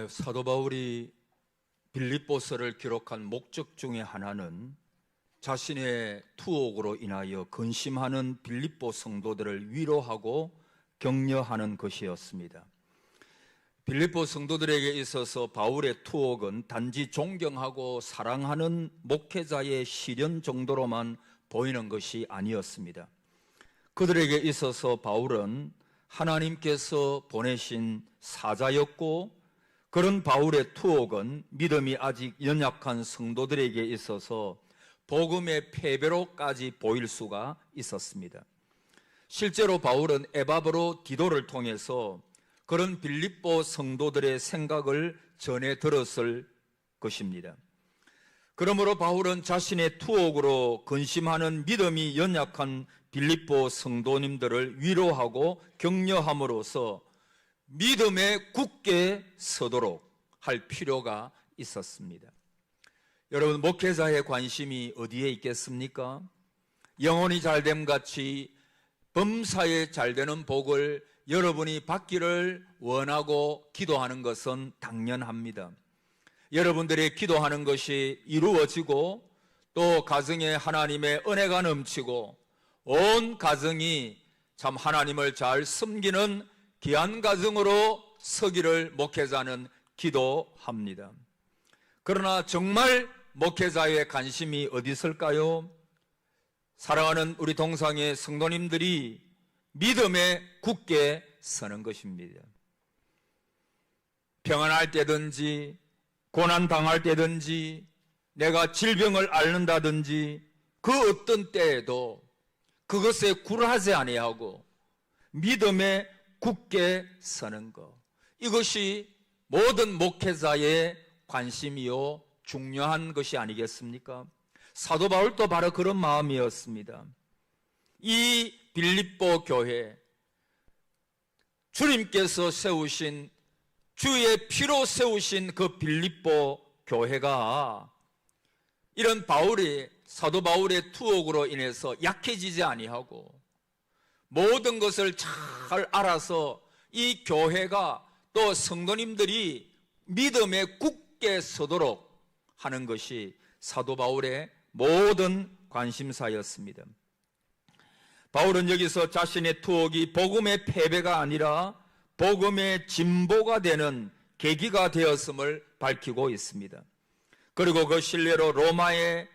사도 바울이 빌립보서를 기록한 목적 중에 하나는 자신의 투옥으로 인하여 근심하는 빌립보 성도들을 위로하고 격려하는 것이었습니다. 빌립보 성도들에게 있어서 바울의 투옥은 단지 존경하고 사랑하는 목회자의 시련 정도로만 보이는 것이 아니었습니다. 그들에게 있어서 바울은 하나님께서 보내신 사자였고, 그런 바울의 투옥은 믿음이 아직 연약한 성도들에게 있어서 복음의 패배로까지 보일 수가 있었습니다. 실제로 바울은 에바브로 디도를 통해서 그런 빌립보 성도들의 생각을 전해 들었을 것입니다. 그러므로 바울은 자신의 투옥으로 근심하는 믿음이 연약한 빌립보 성도님들을 위로하고 격려함으로써 믿음에 굳게 서도록 할 필요가 있었습니다. 여러분, 목회자의 관심이 어디에 있겠습니까? 영혼이 잘됨 같이 범사에 잘되는 복을 여러분이 받기를 원하고 기도하는 것은 당연합니다. 여러분들이 기도하는 것이 이루어지고 또 가정에 하나님의 은혜가 넘치고 온 가정이 참 하나님을 잘 섬기는 귀한 가정으로 서기를 목회자는 기도합니다. 그러나 정말 목회자의 관심이 어디 있을까요? 사랑하는 우리 동상의 성도님들이 믿음에 굳게 서는 것입니다. 평안할 때든지 고난 당할 때든지 내가 질병을 앓는다든지 그 어떤 때에도 그것에 굴하지 아니하고 믿음에 굳게 서는 것, 이것이 모든 목회자의 관심이요 중요한 것이 아니겠습니까? 사도 바울도 바로 그런 마음이었습니다. 이 빌립보 교회, 주님께서 세우신, 주의 피로 세우신 그 빌립보 교회가 이런 사도 바울의 투옥으로 인해서 약해지지 아니하고 모든 것을 잘 알아서 이 교회가 또 성도님들이 믿음에 굳게 서도록 하는 것이 사도 바울의 모든 관심사였습니다. 바울은 여기서 자신의 투옥이 복음의 패배가 아니라 복음의 진보가 되는 계기가 되었음을 밝히고 있습니다. 그리고 그 신뢰로 로마에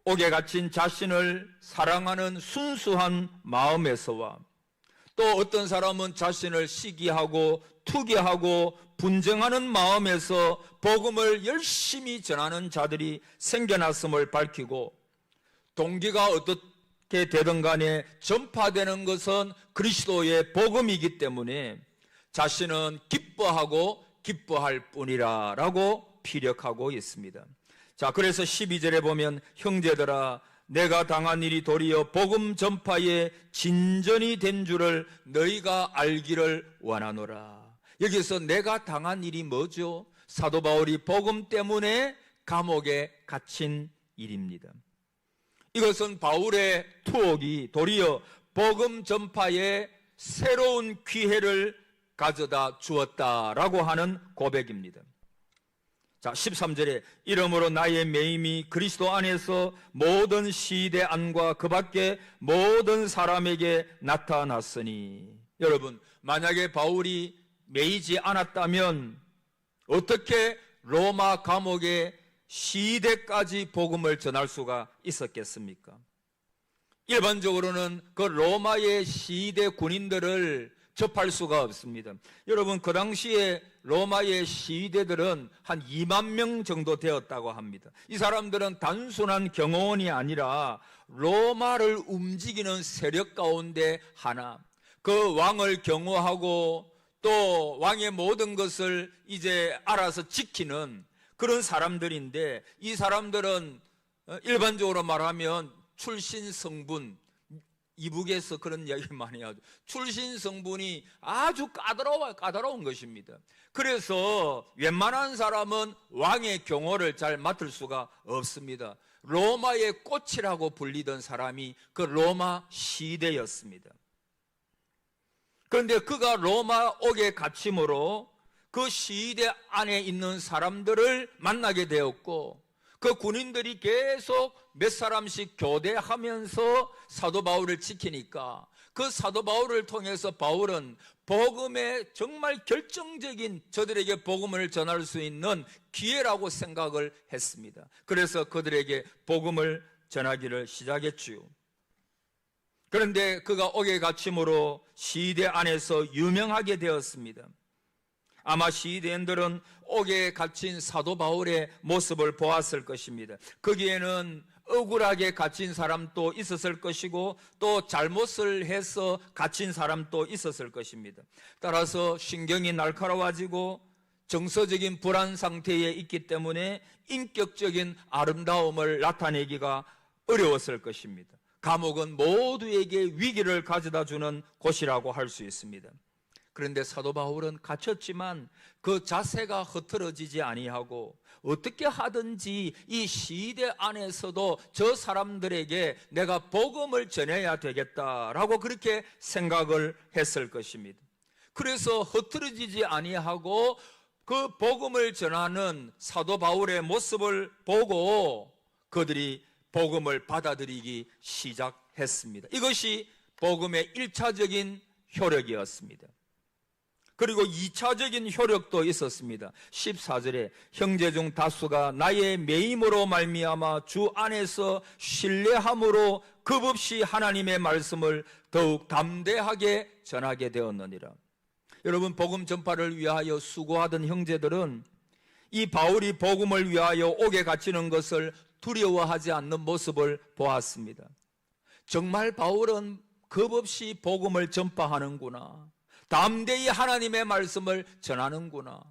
옥에 갇힌 자신을 사랑하는 순수한 마음에서와 또 어떤 사람은 자신을 시기하고 투기하고 분쟁하는 마음에서 복음을 열심히 전하는 자들이 생겨났음을 밝히고, 동기가 어떻게 되든 간에 전파되는 것은 그리스도의 복음이기 때문에 자신은 기뻐하고 기뻐할 뿐이라 라고 피력하고 있습니다. 자, 그래서 12절에 보면 형제들아 내가 당한 일이 도리어 복음 전파의 진전이 된 줄을 너희가 알기를 원하노라. 여기서 내가 당한 일이 뭐죠? 사도 바울이 복음 때문에 감옥에 갇힌 일입니다. 이것은 바울의 투옥이 도리어 복음 전파에 새로운 기회를 가져다 주었다라고 하는 고백입니다. 자, 13절에 이러므로 나의 매임이 그리스도 안에서 모든 시대 안과 그 밖에 모든 사람에게 나타났으니. 여러분, 만약에 바울이 매이지 않았다면 어떻게 로마 감옥에 시대까지 복음을 전할 수가 있었겠습니까? 일반적으로는 그 로마의 시대 군인들을 접할 수가 없습니다. 여러분, 그 당시에 로마의 시대들은 한 2만 명 정도 되었다고 합니다. 이 사람들은 단순한 경호원이 아니라 로마를 움직이는 세력 가운데 하나, 그 왕을 경호하고 또 왕의 모든 것을 이제 알아서 지키는 그런 사람들인데, 이 사람들은 일반적으로 말하면 출신 성분, 이북에서 그런 이야기 많이 하죠. 출신 성분이 아주 까다로운 것입니다. 그래서 웬만한 사람은 왕의 경호를 잘 맡을 수가 없습니다. 로마의 꽃이라고 불리던 사람이 그 로마 시대였습니다. 그런데 그가 로마 옥에 갇힘으로 그 시위대 안에 있는 사람들을 만나게 되었고, 그 군인들이 계속 몇 사람씩 교대하면서 사도 바울을 지키니까 그 사도 바울을 통해서 바울은 복음의 정말 결정적인, 저들에게 복음을 전할 수 있는 기회라고 생각을 했습니다. 그래서 그들에게 복음을 전하기를 시작했지요. 그런데 그가 옥에 갇힘으로 시위대 안에서 유명하게 되었습니다. 아마 시위대인들은 옥에 갇힌 사도 바울의 모습을 보았을 것입니다. 거기에는 억울하게 갇힌 사람도 있었을 것이고 또 잘못을 해서 갇힌 사람도 있었을 것입니다. 따라서 신경이 날카로워지고 정서적인 불안 상태에 있기 때문에 인격적인 아름다움을 나타내기가 어려웠을 것입니다. 감옥은 모두에게 위기를 가져다 주는 곳이라고 할 수 있습니다. 그런데 사도 바울은 갇혔지만 그 자세가 흐트러지지 아니하고 어떻게 하든지 이 시대 안에서도 저 사람들에게 내가 복음을 전해야 되겠다라고 그렇게 생각을 했을 것입니다. 그래서 흐트러지지 아니하고 그 복음을 전하는 사도 바울의 모습을 보고 그들이 복음을 받아들이기 시작했습니다. 이것이 복음의 1차적인 효력이었습니다. 그리고 2차적인 효력도 있었습니다. 14절에 형제 중 다수가 나의 매임으로 말미암아 주 안에서 신뢰함으로 겁없이 하나님의 말씀을 더욱 담대하게 전하게 되었느니라. 여러분, 복음 전파를 위하여 수고하던 형제들은 이 바울이 복음을 위하여 옥에 갇히는 것을 두려워하지 않는 모습을 보았습니다. 정말 바울은 겁없이 복음을 전파하는구나, 담대히 하나님의 말씀을 전하는구나.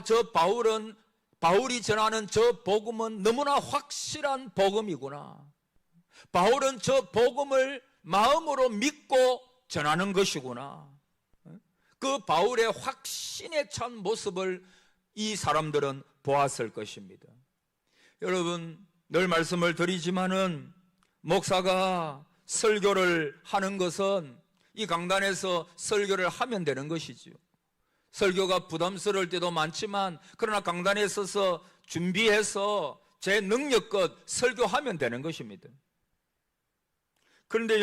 저 바울이 전하는 저 복음은 너무나 확실한 복음이구나. 바울은 저 복음을 마음으로 믿고 전하는 것이구나. 그 바울의 확신에 찬 모습을 이 사람들은 보았을 것입니다. 여러분, 늘 말씀을 드리지만은 목사가 설교를 하는 것은 이 강단에서 설교를 하면 되는 것이죠. 설교가 부담스러울 때도 많지만 그러나 강단에 서서 준비해서 제 능력껏 설교하면 되는 것입니다. 그런데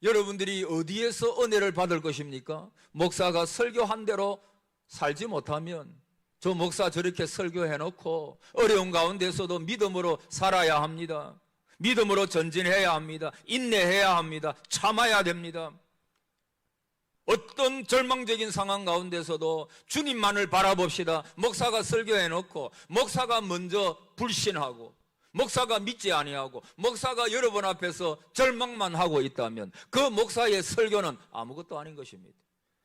여러분들이 어디에서 은혜를 받을 것입니까? 목사가 설교한 대로 살지 못하면 저 목사 저렇게 설교해놓고 어려운 가운데서도 믿음으로 살아야 합니다. 믿음으로 전진해야 합니다. 인내해야 합니다. 참아야 됩니다. 어떤 절망적인 상황 가운데서도 주님만을 바라봅시다. 목사가 설교해놓고 목사가 먼저 불신하고 목사가 믿지 아니하고 목사가 여러분 앞에서 절망만 하고 있다면 그 목사의 설교는 아무것도 아닌 것입니다.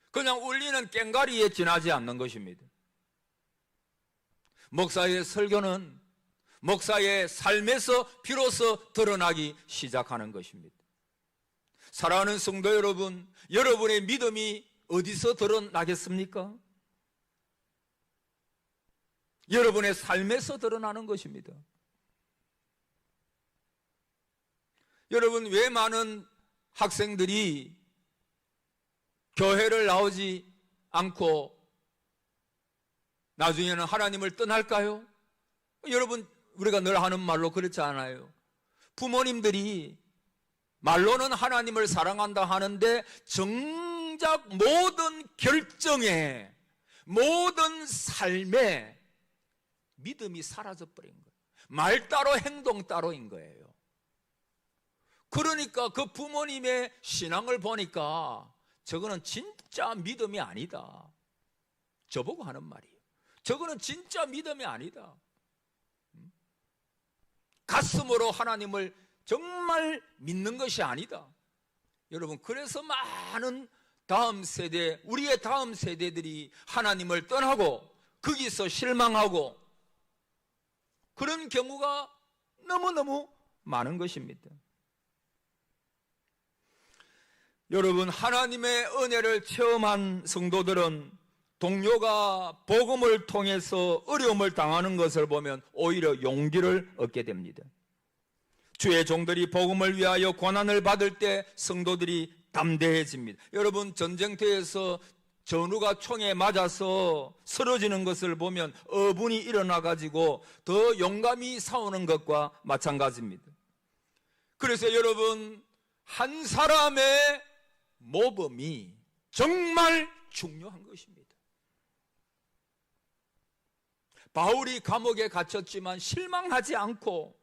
그냥 울리는 꽹과리에 지나지 않는 것입니다. 목사의 설교는 목사의 삶에서 비로소 드러나기 시작하는 것입니다. 사랑하는 성도 여러분, 여러분의 믿음이 어디서 드러나겠습니까? 여러분의 삶에서 드러나는 것입니다. 여러분, 왜 많은 학생들이 교회를 나오지 않고 나중에는 하나님을 떠날까요? 여러분, 우리가 늘 하는 말로 그렇지 않아요? 부모님들이 말로는 하나님을 사랑한다 하는데 정작 모든 결정에, 모든 삶에 믿음이 사라져버린 거예요. 말 따로 행동 따로인 거예요. 그러니까 그 부모님의 신앙을 보니까 저거는 진짜 믿음이 아니다. 저보고 하는 말이에요. 저거는 진짜 믿음이 아니다. 가슴으로 하나님을 정말 믿는 것이 아니다. 여러분, 그래서 많은 다음 세대, 우리의 다음 세대들이 하나님을 떠나고 거기서 실망하고 그런 경우가 너무너무 많은 것입니다. 여러분, 하나님의 은혜를 체험한 성도들은 동료가 복음을 통해서 어려움을 당하는 것을 보면 오히려 용기를 얻게 됩니다. 주의 종들이 복음을 위하여 고난을 받을 때 성도들이 담대해집니다. 여러분, 전쟁터에서 전우가 총에 맞아서 쓰러지는 것을 보면 어분이 일어나 가지고 더 용감히 싸우는 것과 마찬가지입니다. 그래서 여러분, 한 사람의 모범이 정말 중요한 것입니다. 바울이 감옥에 갇혔지만 실망하지 않고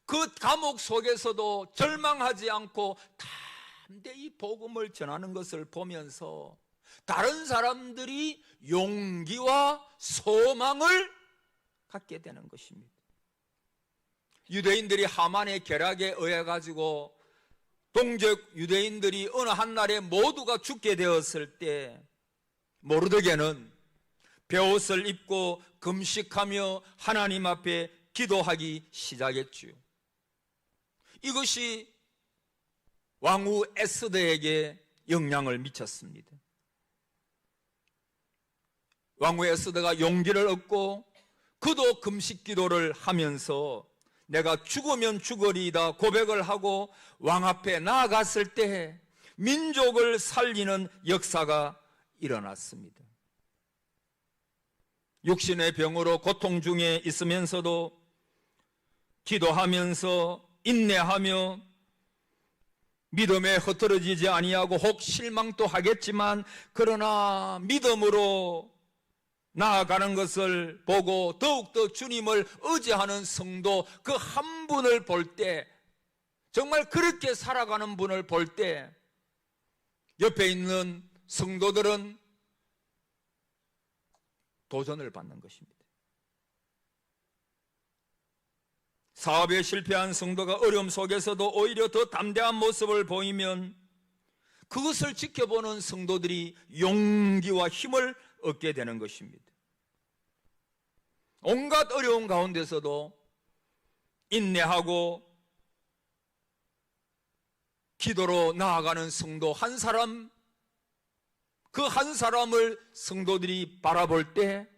그 감옥 속에서도 절망하지 않고 담대히 복음을 전하는 것을 보면서 다른 사람들이 용기와 소망을 갖게 되는 것입니다. 유대인들이 하만의 계략에 의해 가지고 동족 유대인들이 어느 한날에 모두가 죽게 되었을 때 모르드게는 베옷을 입고 금식하며 하나님 앞에 기도하기 시작했지요. 이것이 왕후 에스더에게 영향을 미쳤습니다. 왕후 에스더가 용기를 얻고 그도 금식 기도를 하면서 내가 죽으면 죽으리이다 고백을 하고 왕 앞에 나아갔을 때 민족을 살리는 역사가 일어났습니다. 육신의 병으로 고통 중에 있으면서도 기도하면서 인내하며 믿음에 흐트러지지 아니하고 혹 실망도 하겠지만 그러나 믿음으로 나아가는 것을 보고 더욱더 주님을 의지하는 성도 그 한 분을 볼 때, 정말 그렇게 살아가는 분을 볼 때 옆에 있는 성도들은 도전을 받는 것입니다. 사업에 실패한 성도가 어려움 속에서도 오히려 더 담대한 모습을 보이면 그것을 지켜보는 성도들이 용기와 힘을 얻게 되는 것입니다. 온갖 어려움 가운데서도 인내하고 기도로 나아가는 성도 한 사람, 그 한 사람을 성도들이 바라볼 때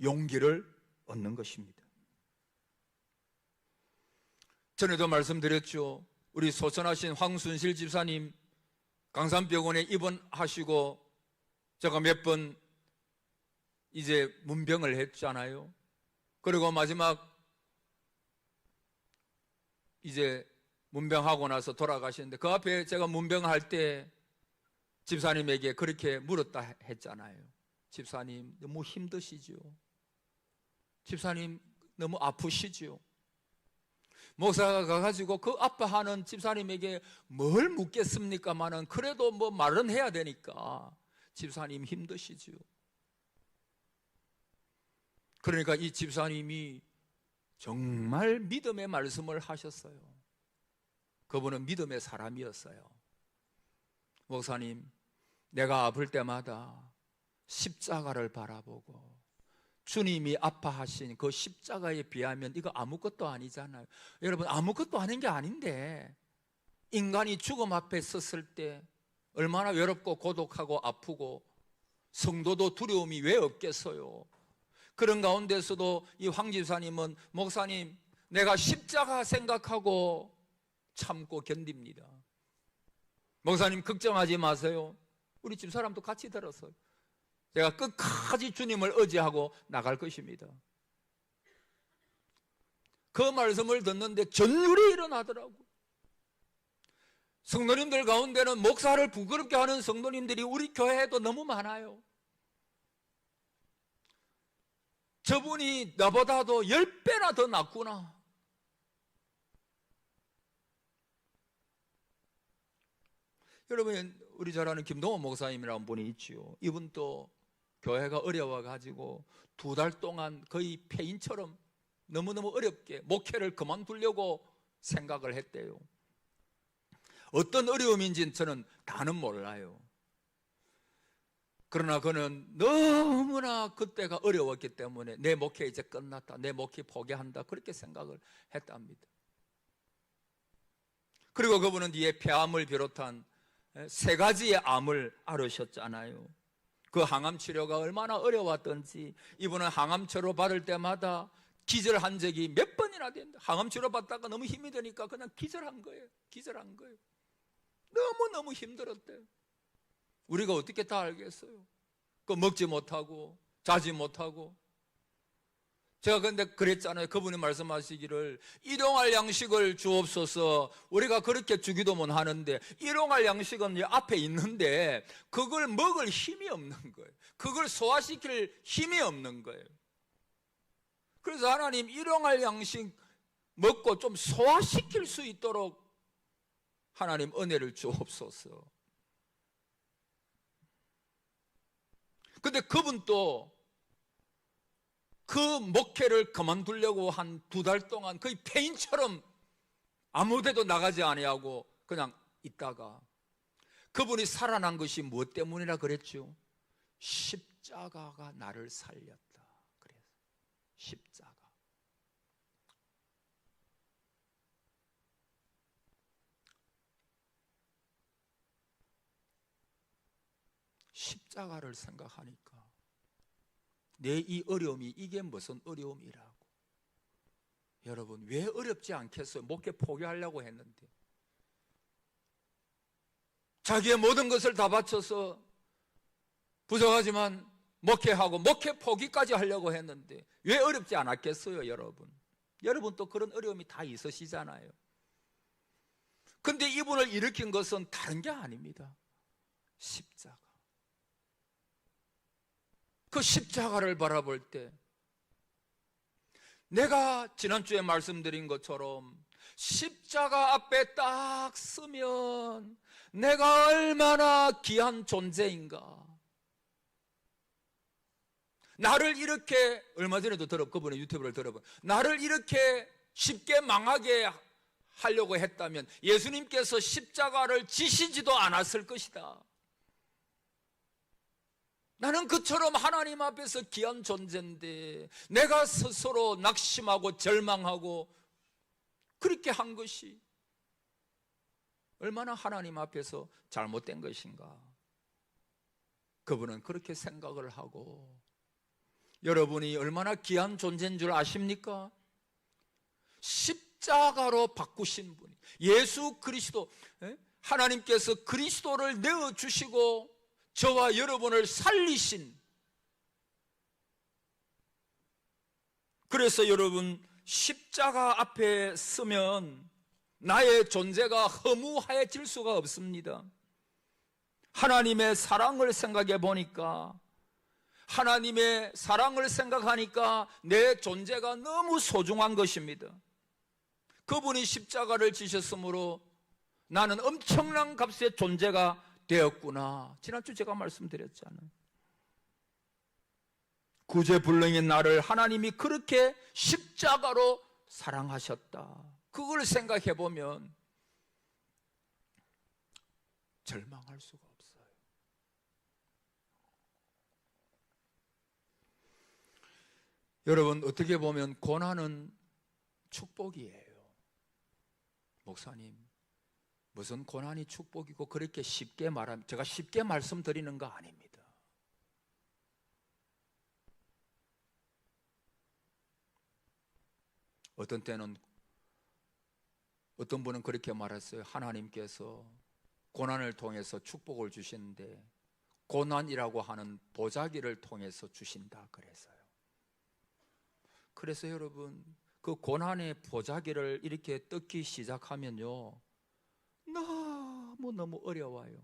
용기를 얻는 것입니다. 전에도 말씀드렸죠. 우리 소천하신 황순실 집사님 강산병원에 입원하시고 제가 몇 번 이제 문병을 했잖아요. 그리고 마지막 이제 문병하고 나서 돌아가시는데 그 앞에 제가 문병할 때 집사님에게 그렇게 물었다 했잖아요. 집사님 너무 힘드시죠? 집사님 너무 아프시죠? 목사가 가가지고 그 아파하는 집사님에게 뭘 묻겠습니까마는 그래도 뭐 말은 해야 되니까 집사님 힘드시죠? 그러니까 이 집사님이 정말 믿음의 말씀을 하셨어요. 그분은 믿음의 사람이었어요. 목사님, 내가 아플 때마다 십자가를 바라보고 주님이 아파하신 그 십자가에 비하면 이거 아무것도 아니잖아요. 여러분, 아무것도 아닌 게 아닌데 인간이 죽음 앞에 섰을 때 얼마나 외롭고 고독하고 아프고 성도도 두려움이 왜 없겠어요. 그런 가운데서도 이 황 집사님은 목사님, 내가 십자가 생각하고 참고 견딥니다. 목사님 걱정하지 마세요. 우리 집사람도 같이 들었어요. 제가 끝까지 주님을 의지하고 나갈 것입니다. 그 말씀을 듣는데 전율이 일어나더라고요. 성도님들 가운데는 목사를 부끄럽게 하는 성도님들이 우리 교회에도 너무 많아요. 저분이 나보다도 10배나 더 낫구나. 여러분, 우리 잘 아는 김동원 목사님이라는 분이 있지요. 이분도 교회가 어려워가지고 2달 동안 거의 폐인처럼 너무너무 어렵게 목회를 그만두려고 생각을 했대요. 어떤 어려움인지는 저는 다는 몰라요. 그러나 그는 너무나 그때가 어려웠기 때문에 내 목회 이제 끝났다, 내 목회 포기한다, 그렇게 생각을 했답니다. 그리고 그분은 뒤에 폐암을 비롯한 3가지의 암을 앓으셨잖아요. 그 항암 치료가 얼마나 어려웠던지 이분은 항암 치료 받을 때마다 기절한 적이 몇 번이나 됐는데, 항암 치료 받다가 너무 힘이 드니까 그냥 기절한 거예요. 너무너무 힘들었대요. 우리가 어떻게 다 알겠어요? 그 먹지 못하고 자지 못하고. 제가 근데 그랬잖아요. 그분이 말씀하시기를 일용할 양식을 주옵소서. 우리가 그렇게 주기도문 하는데 일용할 양식은 앞에 있는데 그걸 먹을 힘이 없는 거예요. 그걸 소화시킬 힘이 없는 거예요. 그래서 하나님 일용할 양식 먹고 좀 소화시킬 수 있도록 하나님 은혜를 주옵소서. 근데 그분도 그 목회를 그만두려고 한 2달 동안 거의 폐인처럼 아무 데도 나가지 아니하고 그냥 있다가 그분이 살아난 것이 무엇 때문이라 그랬죠? 십자가가 나를 살렸다. 그래서 십자가. 십자가를 생각하니까 내 이 어려움이 이게 무슨 어려움이라고. 여러분 왜 어렵지 않겠어요? 목회 포기하려고 했는데 자기의 모든 것을 다 바쳐서 부족하지만 목회하고 목회 포기까지 하려고 했는데 왜 어렵지 않았겠어요? 여러분 또 그런 어려움이 다 있으시잖아요. 근데 이분을 일으킨 것은 다른 게 아닙니다. 십자가. 그 십자가를 바라볼 때 내가 지난주에 말씀드린 것처럼 십자가 앞에 딱 서면 내가 얼마나 귀한 존재인가. 나를 이렇게 얼마 전에도 그분의 유튜브를 들어본 나를 이렇게 쉽게 망하게 하려고 했다면 예수님께서 십자가를 지시지도 않았을 것이다. 나는 그처럼 하나님 앞에서 귀한 존재인데 내가 스스로 낙심하고 절망하고 그렇게 한 것이 얼마나 하나님 앞에서 잘못된 것인가. 그분은 그렇게 생각을 하고 여러분이 얼마나 귀한 존재인 줄 아십니까? 십자가로 바꾸신 분이 예수 그리스도, 하나님께서 그리스도를 내어주시고 저와 여러분을 살리신. 그래서 여러분 십자가 앞에 서면 나의 존재가 허무해질 수가 없습니다. 하나님의 사랑을 생각해 보니까 하나님의 사랑을 생각하니까 내 존재가 너무 소중한 것입니다. 그분이 십자가를 지셨으므로 나는 엄청난 값의 존재가 되었구나. 지난주 제가 말씀드렸잖아요. 구제불능인 나를 하나님이 그렇게 십자가로 사랑하셨다. 그걸 생각해 보면 절망할 수가 없어요. 여러분 어떻게 보면 고난은 축복이에요. 목사님 무슨 고난이 축복이고 그렇게 쉽게 말하면 제가 쉽게 말씀드리는 거 아닙니다. 어떤 때는 어떤 분은 그렇게 말했어요. 하나님께서 고난을 통해서 축복을 주시는데 고난이라고 하는 보자기를 통해서 주신다 그래서요. 그래서 여러분 그 고난의 보자기를 이렇게 뜯기 시작하면요 너무 어려워요.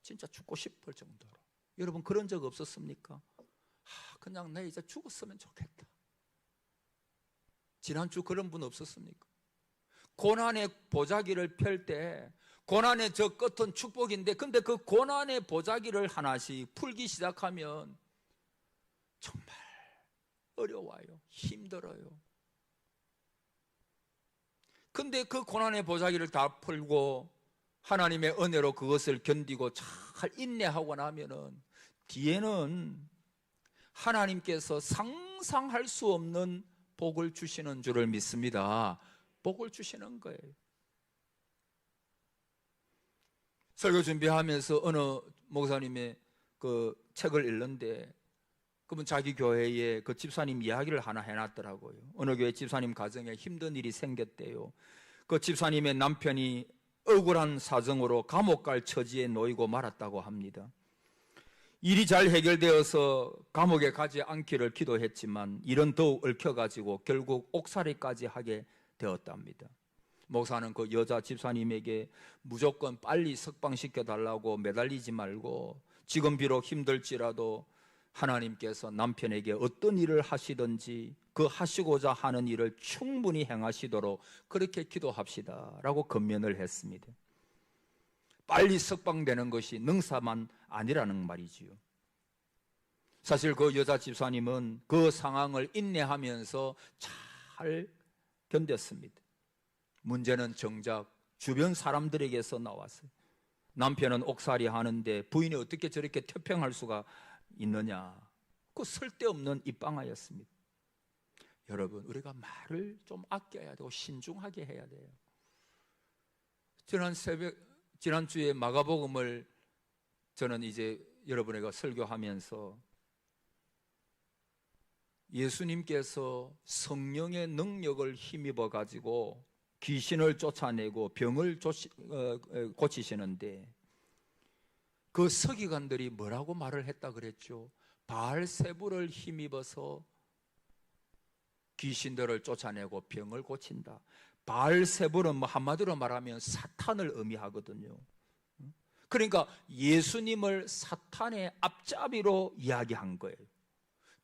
진짜 죽고 싶을 정도로. 여러분 그런 적 없었습니까? 그냥 내 이제 죽었으면 좋겠다. 지난주 그런 분 없었습니까? 고난의 보자기를 펼 때 고난의 저 끝은 축복인데 근데 그 고난의 보자기를 하나씩 풀기 시작하면 정말 어려워요. 힘들어요. 근데 그 고난의 보자기를 다 풀고 하나님의 은혜로 그것을 견디고 잘 인내하고 나면은 뒤에는 하나님께서 상상할 수 없는 복을 주시는 줄을 믿습니다. 복을 주시는 거예요. 설교 준비하면서 어느 목사님의 그 책을 읽는데 그분 자기 교회에 그 집사님 이야기를 하나 해놨더라고요. 어느 교회 집사님 가정에 힘든 일이 생겼대요. 그 집사님의 남편이 억울한 사정으로 감옥 갈 처지에 놓이고 말았다고 합니다. 일이 잘 해결되어서 감옥에 가지 않기를 기도했지만 일은 더욱 얽혀가지고 결국 옥살이까지 하게 되었답니다. 목사는 그 여자 집사님에게 무조건 빨리 석방시켜달라고 매달리지 말고 지금 비록 힘들지라도 하나님께서 남편에게 어떤 일을 하시든지 그 하시고자 하는 일을 충분히 행하시도록 그렇게 기도합시다 라고 권면을 했습니다. 빨리 석방되는 것이 능사만 아니라는 말이지요. 사실 그 여자 집사님은 그 상황을 인내하면서 잘 견뎠습니다. 문제는 정작 주변 사람들에게서 나왔어요. 남편은 옥살이 하는데 부인이 어떻게 저렇게 태평할 수가 있느냐, 그 쓸데없는 입방아였습니다. 여러분, 우리가 말을 좀 아껴야 되고 신중하게 해야 돼요. 지난주에 마가복음을 저는 이제 여러분에게 설교하면서 예수님께서 성령의 능력을 힘입어 가지고 귀신을 쫓아내고 병을 고치시는데 그 서기관들이 뭐라고 말을 했다 그랬죠? 바알세불을 힘입어서 귀신들을 쫓아내고 병을 고친다. 바알세불은 뭐 한마디로 말하면 사탄을 의미하거든요. 그러니까 예수님을 사탄의 앞잡이로 이야기한 거예요.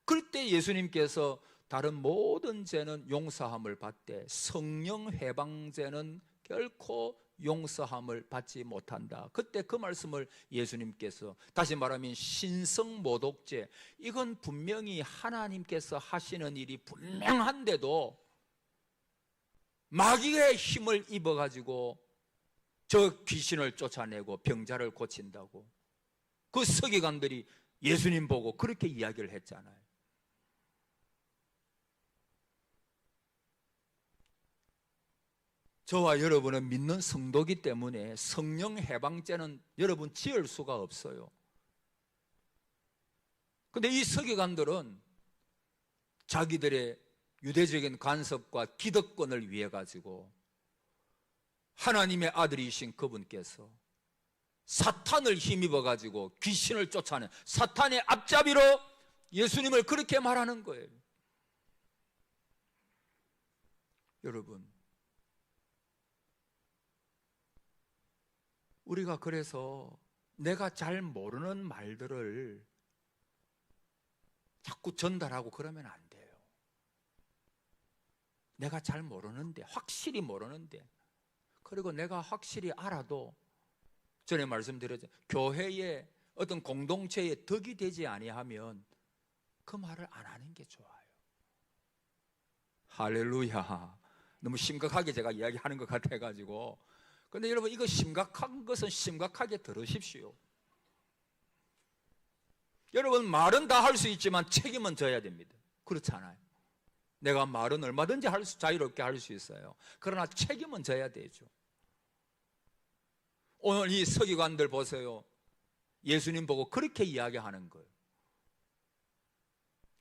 그때 예수님께서 다른 모든 죄는 용서함을 받되 성령 해방죄는 결코 용서함을 받지 못한다. 그때 그 말씀을 예수님께서, 다시 말하면 신성모독죄, 이건 분명히 하나님께서 하시는 일이 분명한데도 마귀의 힘을 입어가지고 저 귀신을 쫓아내고 병자를 고친다고 그 서기관들이 예수님 보고 그렇게 이야기를 했잖아요. 저와 여러분은 믿는 성도기 때문에 성령 해방죄는 여러분 지을 수가 없어요. 그런데 이 서기관들은 자기들의 유대적인 간섭과 기득권을 위해 가지고 하나님의 아들이신 그분께서 사탄을 힘입어 가지고 귀신을 쫓아내 사탄의 앞잡이로 예수님을 그렇게 말하는 거예요. 여러분, 우리가 그래서 내가 잘 모르는 말들을 자꾸 전달하고 그러면 안 돼요. 내가 잘 모르는데, 확실히 모르는데, 그리고 내가 확실히 알아도 전에 말씀드렸죠. 교회의 어떤 공동체에 덕이 되지 아니하면 그 말을 안 하는 게 좋아요. 할렐루야. 너무 심각하게 제가 이야기하는 것 같아가지고. 그런데 여러분, 이거 심각한 것은 심각하게 들으십시오. 여러분, 말은 다 할 수 있지만 책임은 져야 됩니다. 그렇잖아요. 내가 말은 얼마든지 자유롭게 할 수 있어요. 그러나 책임은 져야 되죠. 오늘 이 서기관들 보세요. 예수님 보고 그렇게 이야기하는 거예요.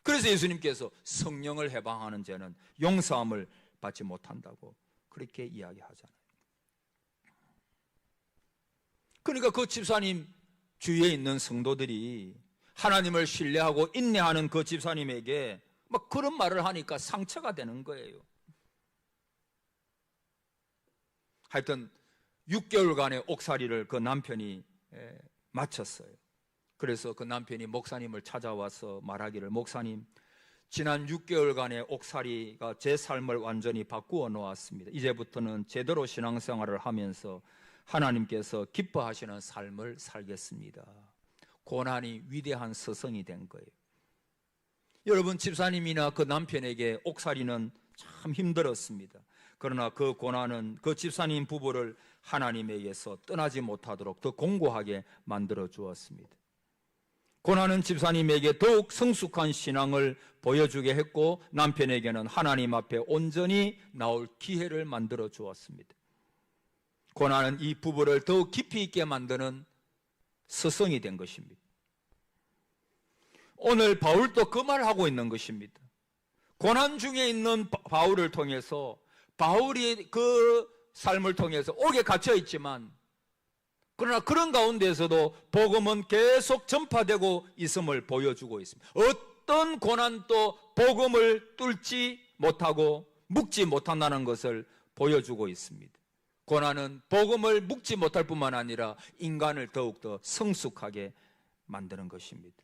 그래서 예수님께서 성령을 해방하는 죄는 용서함을 받지 못한다고 그렇게 이야기하잖아요. 그러니까 그 집사님 주위에 있는 성도들이 하나님을 신뢰하고 인내하는 그 집사님에게 막 그런 말을 하니까 상처가 되는 거예요. 하여튼 6개월간의 옥살이를 그 남편이 마쳤어요. 그래서 그 남편이 목사님을 찾아와서 말하기를, 목사님, 지난 6개월간의 옥살이가 제 삶을 완전히 바꾸어 놓았습니다. 이제부터는 제대로 신앙생활을 하면서 하나님께서 기뻐하시는 삶을 살겠습니다. 고난이 위대한 서성이 된 거예요. 여러분, 집사님이나 그 남편에게 옥살이는 참 힘들었습니다. 그러나 그 고난은 그 집사님 부부를 하나님에게서 떠나지 못하도록 더 공고하게 만들어 주었습니다. 고난은 집사님에게 더욱 성숙한 신앙을 보여주게 했고, 남편에게는 하나님 앞에 온전히 나올 기회를 만들어 주었습니다. 고난은 이 부부를 더욱 깊이 있게 만드는 서성이 된 것입니다. 오늘 바울도 그 말을 하고 있는 것입니다. 고난 중에 있는 바울을 통해서 바울이 그 삶을 통해서 옥에 갇혀 있지만, 그러나 그런 가운데에서도 복음은 계속 전파되고 있음을 보여주고 있습니다. 어떤 고난도 복음을 뚫지 못하고 묶지 못한다는 것을 보여주고 있습니다. 고난은 복음을 묶지 못할 뿐만 아니라 인간을 더욱더 성숙하게 만드는 것입니다.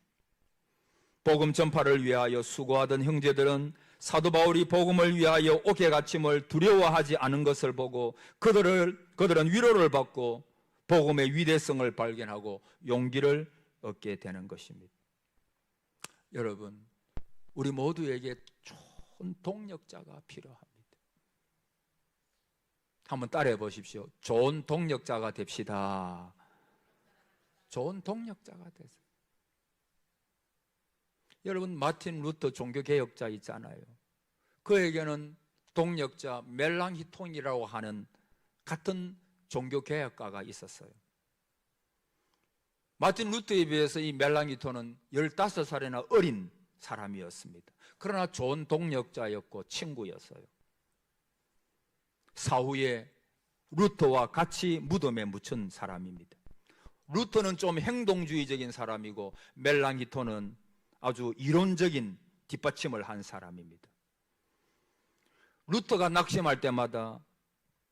복음 전파를 위하여 수고하던 형제들은 사도 바울이 복음을 위하여 옥에 갇힘을 두려워하지 않은 것을 보고 그들은 위로를 받고 복음의 위대성을 발견하고 용기를 얻게 되는 것입니다. 여러분, 우리 모두에게 좋은 동력자가 필요합니다. 한번 따라해 보십시오. 좋은 동력자가 됩시다. 좋은 동력자가 되세요. 여러분, 마틴 루터 종교개혁자 있잖아요. 그에게는 동력자 멜랑히톤이라고 하는 같은 종교개혁가가 있었어요. 마틴 루터에 비해서 이 멜랑히톤은 15살이나 어린 사람이었습니다. 그러나 좋은 동력자였고 친구였어요. 사후에 루터와 같이 무덤에 묻힌 사람입니다. 루터는 좀 행동주의적인 사람이고 멜랑히톤은 아주 이론적인 뒷받침을 한 사람입니다. 루터가 낙심할 때마다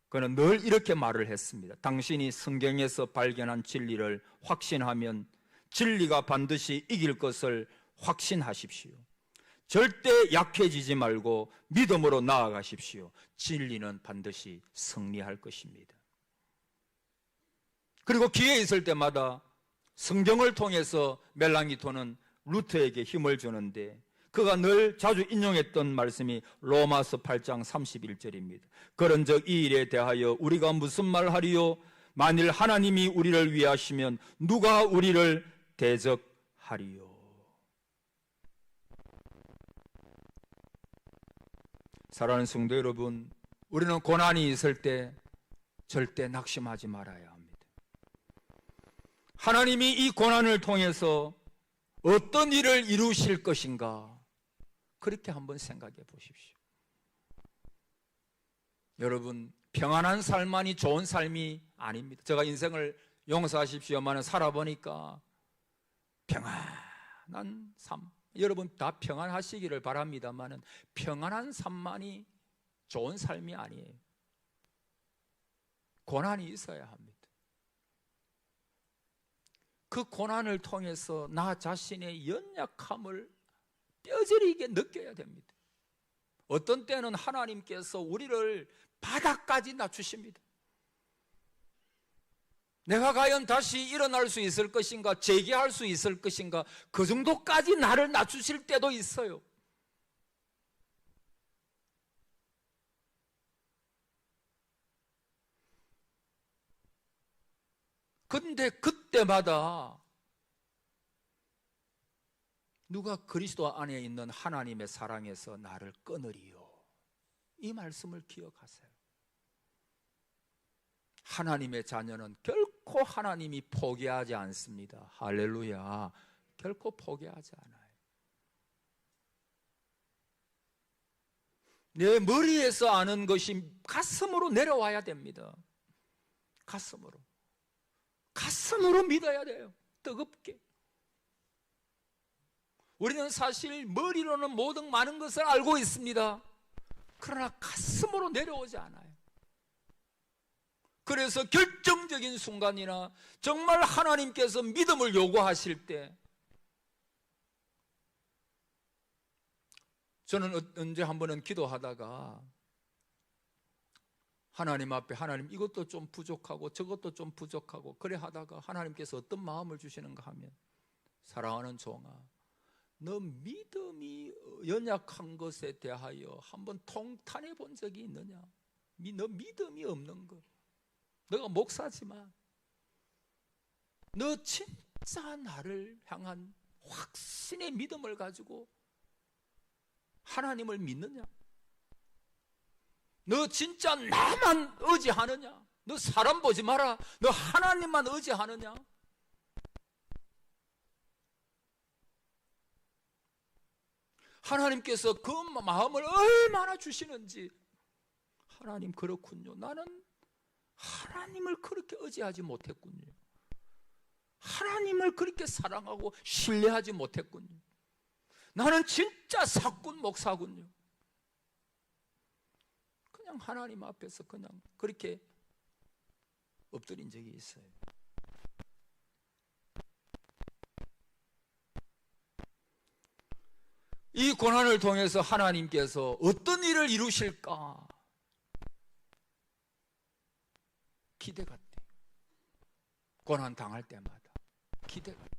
그는 늘 이렇게 말을 했습니다. 당신이 성경에서 발견한 진리를 확신하면 진리가 반드시 이길 것을 확신하십시오. 절대 약해지지 말고 믿음으로 나아가십시오. 진리는 반드시 승리할 것입니다. 그리고 기회 있을 때마다 성경을 통해서 멜랑히톤은 루터에게 힘을 주는데, 그가 늘 자주 인용했던 말씀이 로마서 8장 31절입니다. 그런즉 이 일에 대하여 우리가 무슨 말하리요? 만일 하나님이 우리를 위하시면 누가 우리를 대적하리요? 사랑하는 성도 여러분, 우리는 고난이 있을 때 절대 낙심하지 말아야 합니다. 하나님이 이 고난을 통해서 어떤 일을 이루실 것인가, 그렇게 한번 생각해 보십시오. 여러분, 평안한 삶만이 좋은 삶이 아닙니다. 제가 인생을 용서하십시오만 살아보니까 평안한 삶, 여러분 다 평안하시기를 바랍니다만 평안한 삶만이 좋은 삶이 아니에요. 고난이 있어야 합니다. 그 고난을 통해서 나 자신의 연약함을 뼈저리게 느껴야 됩니다. 어떤 때는 하나님께서 우리를 바닥까지 낮추십니다. 내가 과연 다시 일어날 수 있을 것인가, 재기할 수 있을 것인가, 그 정도까지 나를 낮추실 때도 있어요. 그런데 그때마다 누가 그리스도 안에 있는 하나님의 사랑에서 나를 끊으리요? 이 말씀을 기억하세요. 하나님의 자녀는 결코 하나님이 포기하지 않습니다. 할렐루야. 결코 포기하지 않아요. 내 머리에서 아는 것이 가슴으로 내려와야 됩니다. 가슴으로 믿어야 돼요. 뜨겁게. 우리는 사실 머리로는 모든 많은 것을 알고 있습니다. 그러나 가슴으로 내려오지 않아요. 그래서 결정적인 순간이나 정말 하나님께서 믿음을 요구하실 때, 저는 언제 한 번은 기도하다가 하나님 앞에, 하나님 이것도 좀 부족하고 저것도 좀 부족하고 그래 하다가 하나님께서 어떤 마음을 주시는가 하면, 사랑하는 종아, 너 믿음이 연약한 것에 대하여 한번 통탄해 본 적이 있느냐? 너 믿음이 없는 것. 너가 목사지만 너 진짜 나를 향한 확신의 믿음을 가지고 하나님을 믿느냐? 너 진짜 나만 의지하느냐? 너 사람 보지 마라. 너 하나님만 의지하느냐? 하나님께서 그 마음을 얼마나 주시는지, 하나님 그렇군요. 나는 하나님을 그렇게 의지하지 못했군요. 하나님을 그렇게 사랑하고 신뢰하지 못했군요. 나는 진짜 사꾼 목사군요. 그냥 하나님 앞에서 그냥 그렇게 엎드린 적이 있어요. 이 고난을 통해서 하나님께서 어떤 일을 이루실까 기대가 돼요. 고난 당할 때마다 기대가 돼요.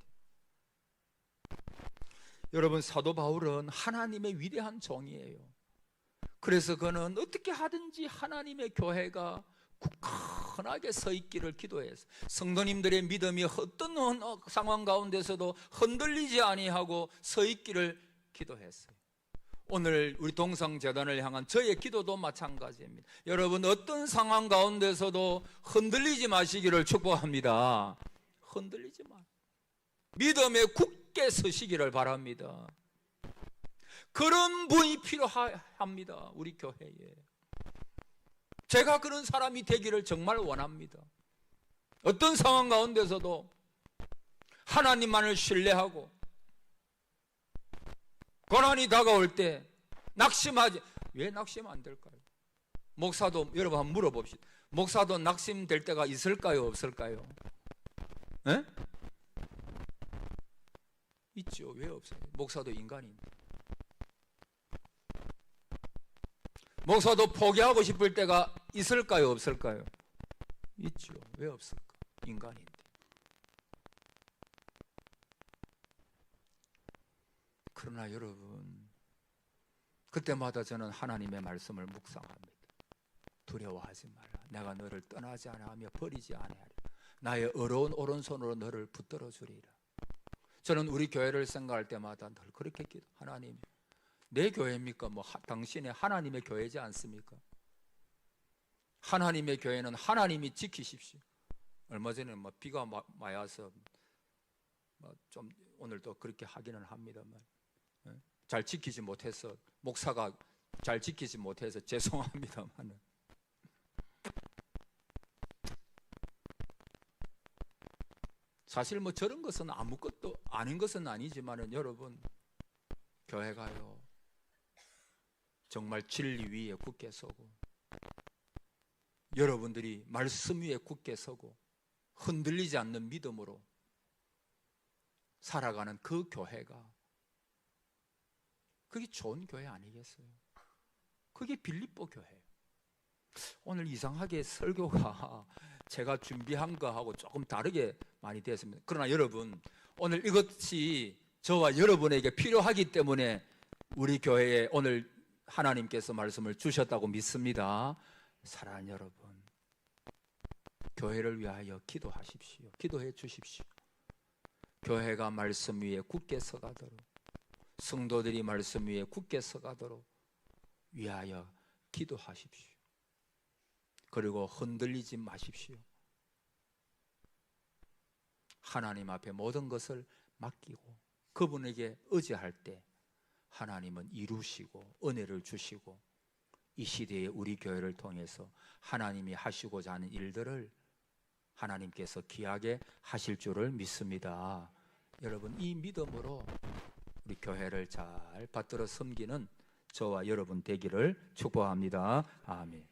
여러분, 사도 바울은 하나님의 위대한 종이에요. 그래서 그는 어떻게 하든지 하나님의 교회가 굳건하게 서 있기를 기도해서 성도님들의 믿음이 어떤 상황 가운데서도 흔들리지 아니하고 서 있기를 기도했어요. 오늘 우리 동상재단을 향한 저의 기도도 마찬가지입니다. 여러분, 어떤 상황 가운데서도 흔들리지 마시기를 축복합니다. 흔들리지 마. 믿음에 굳게 서시기를 바랍니다. 그런 분이 필요합니다. 우리 교회에. 제가 그런 사람이 되기를 정말 원합니다. 어떤 상황 가운데서도 하나님만을 신뢰하고 고난이 다가올 때 낙심하지. 왜 낙심 안 될까요? 목사도, 여러분 한번 물어봅시다. 목사도 낙심될 때가 있을까요, 없을까요? 에? 있죠. 왜 없어요? 목사도 인간인데. 목사도 포기하고 싶을 때가 있을까요, 없을까요? 있죠. 왜 없을까? 인간인데. 그러나 여러분, 그때마다 저는 하나님의 말씀을 묵상합니다. 두려워하지 마라. 내가 너를 떠나지 않으며 버리지 아니하리라. 나의 어려운 오른손으로 너를 붙들어 주리라. 저는 우리 교회를 생각할 때마다 늘 그렇게 기도. 하나님, 내 교회입니까? 당신의 하나님의 교회지 않습니까? 하나님의 교회는 하나님이 지키십시오. 얼마 전에 비가 많이 와서 좀 오늘도 그렇게 하기는 합니다만 잘 지키지 못해서, 목사가 잘 지키지 못해서 죄송합니다만, 사실 저런 것은 아무것도 아닌 것은 아니지만은 여러분, 교회가요 정말 진리 위에 굳게 서고 여러분들이 말씀 위에 굳게 서고 흔들리지 않는 믿음으로 살아가는 그 교회가, 그게 좋은 교회 아니겠어요? 그게 빌립보 교회예요. 오늘 이상하게 설교가 제가 준비한 거하고 조금 다르게 많이 되었습니다. 그러나 여러분, 오늘 이것이 저와 여러분에게 필요하기 때문에 우리 교회에 오늘 하나님께서 말씀을 주셨다고 믿습니다. 사랑하는 여러분, 교회를 위하여 기도하십시오. 기도해 주십시오. 교회가 말씀 위에 굳게 서가도록, 성도들이 말씀 위에 굳게 서가도록 위하여 기도하십시오. 그리고 흔들리지 마십시오. 하나님 앞에 모든 것을 맡기고 그분에게 의지할 때 하나님은 이루시고 은혜를 주시고 이 시대에 우리 교회를 통해서 하나님이 하시고자 하는 일들을 하나님께서 귀하게 하실 줄을 믿습니다. 여러분, 이 믿음으로 우리 교회를 잘 받들어 섬기는 저와 여러분 되기를 축복합니다. 아멘.